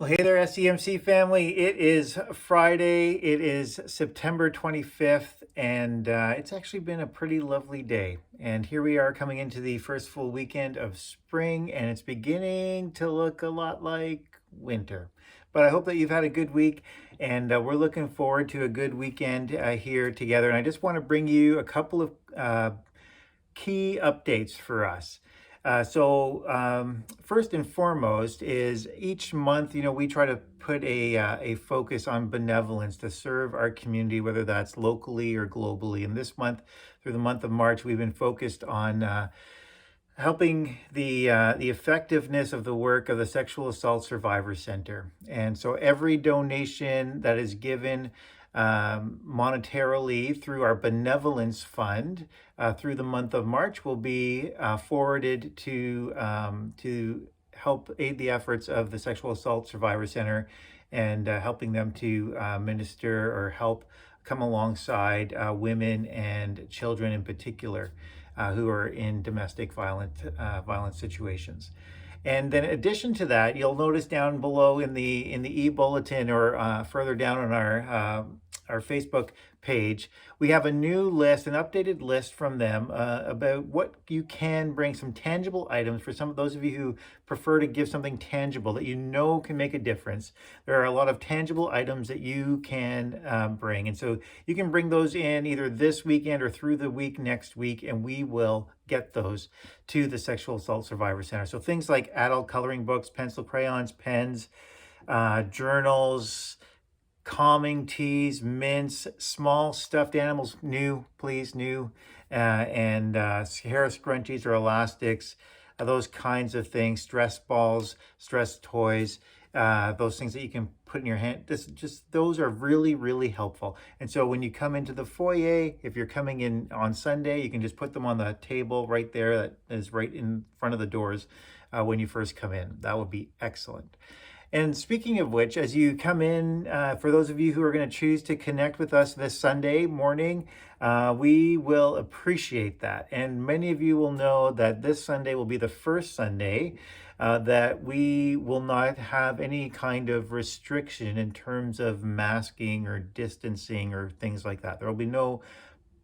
Well, hey there, SEMC family. It is Friday. It is September 25th, and it's actually been a pretty lovely day. And here we are coming into the first full weekend of spring, and it's beginning to look a lot like winter. But I hope that you've had a good week, and we're looking forward to a good weekend here together. And I just want to bring you a couple of key updates for us. First and foremost is each month, we try to put a focus on benevolence to serve our community, whether that's locally or globally. And this month, through the month of March, we've been focused on helping the effectiveness of the work of the Sexual Assault Survivor Center. And so every donation that is given monetarily through our benevolence fund through the month of March will be forwarded to help aid the efforts of the Sexual Assault Survivor Center and helping them to minister or help come alongside women and children in particular who are in domestic violence situations. And then in addition to that, you'll notice down below in the e-bulletin or further down on our Facebook page, we have a new list, an updated list from them about what you can bring, some tangible items for some of those of you who prefer to give something tangible that you know can make a difference. There are a lot of tangible items that you can bring. And so you can bring those in either this weekend or through the week next week, and we will get those to the Sexual Assault Survivor Center. So things like adult coloring books, pencil, crayons, pens, journals, calming teas, mints, small stuffed animals, new, please, new, and hair scrunchies or elastics, those kinds of things, stress balls, stress toys, those things that you can put in your hand. Those are really, really helpful. And so when you come into the foyer, if you're coming in on Sunday, you can just put them on the table right there that is right in front of the doors when you first come in. That would be excellent. And speaking of which, as you come in, for those of you who are going to choose to connect with us this Sunday morning, we will appreciate that. And many of you will know that this Sunday will be the first Sunday that we will not have any kind of restriction in terms of masking or distancing or things like that. There will be no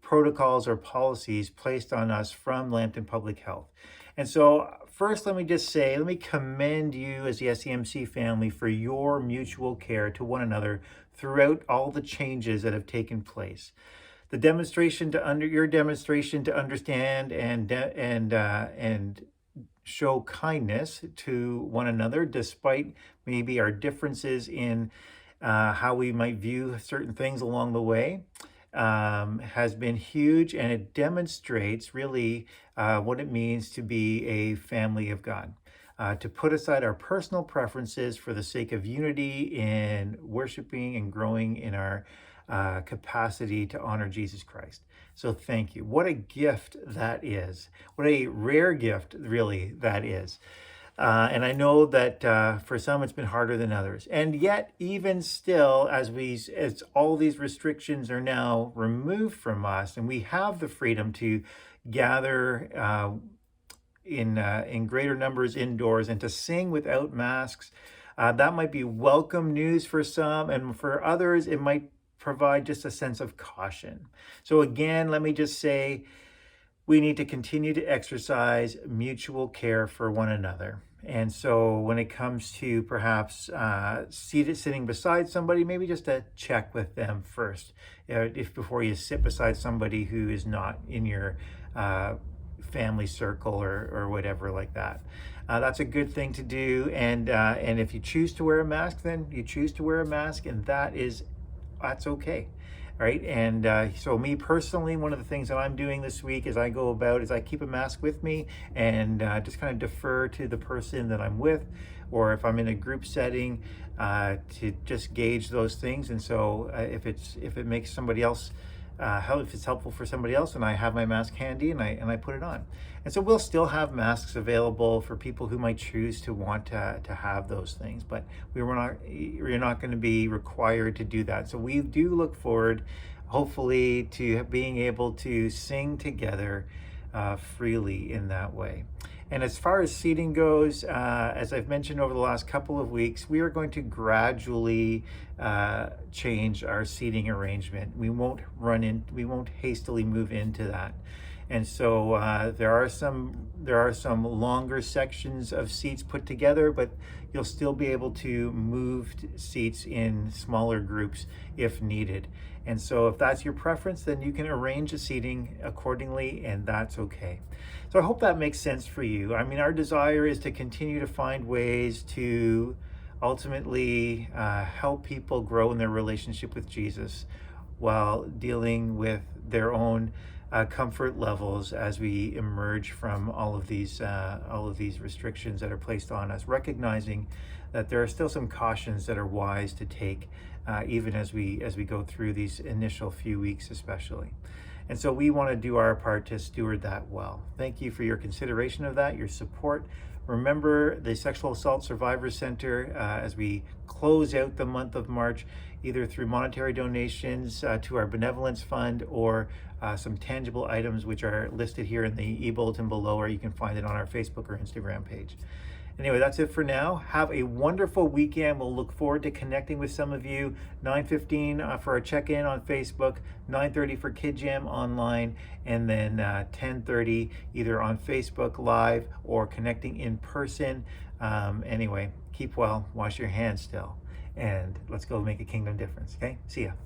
protocols or policies placed on us from Lambton Public Health. And so first, let me commend you as the SEMC family for your mutual care to one another throughout all the changes that have taken place. The demonstration your demonstration to understand and show kindness to one another, despite maybe our differences in how we might view certain things along the way, has been huge, and it demonstrates really what it means to be a family of God. To put aside our personal preferences for the sake of unity in worshiping and growing in our capacity to honor Jesus Christ. So thank you. What a gift that is. What a rare gift, really, that is. And I know that for some it's been harder than others. And yet, even still, as all these restrictions are now removed from us, and we have the freedom to gather in greater numbers indoors and to sing without masks, that might be welcome news for some, and for others it might provide just a sense of caution. So again, let me just say, we need to continue to exercise mutual care for one another. And so when it comes to perhaps sitting beside somebody, maybe just to check with them first, before you sit beside somebody who is not in your family circle or whatever like that. That's a good thing to do. And if you choose to wear a mask, then you choose to wear a mask, and that's okay. Right. And so me personally, one of the things that I'm doing this week is I keep a mask with me and just kind of defer to the person that I'm with, or if I'm in a group setting, to just gauge those things. And so if it makes somebody else if it's helpful for somebody else, and I have my mask handy and I put it on. And so we'll still have masks available for people who might choose to want to have those things, but we're not going to be required to do that. So we do look forward, hopefully, to being able to sing together freely in that way. And as far as seating goes, as I've mentioned over the last couple of weeks, we are going to gradually change our seating arrangement. We won't hastily move into that. And so there are some longer sections of seats put together, but you'll still be able to move seats in smaller groups if needed. And so if that's your preference, then you can arrange the seating accordingly, and that's okay. So I hope that makes sense for you. I mean, our desire is to continue to find ways to ultimately help people grow in their relationship with Jesus while dealing with their own comfort levels as we emerge from all of these restrictions that are placed on us, recognizing that there are still some cautions that are wise to take, even as we go through these initial few weeks, especially. And so we want to do our part to steward that well. Thank you for your consideration of that, your support. Remember the Sexual Assault Survivors Center as we close out the month of March, either through monetary donations to our benevolence fund or some tangible items which are listed here in the e-bulletin below, or you can find it on our Facebook or Instagram page. Anyway, that's it for now. Have a wonderful weekend. We'll look forward to connecting with some of you. 9:15 for our check-in on Facebook, 9:30 for KidJAM online, and then 10:30 either on Facebook Live or connecting in person. Anyway, keep well, wash your hands still, and let's go make a kingdom difference, okay? See ya.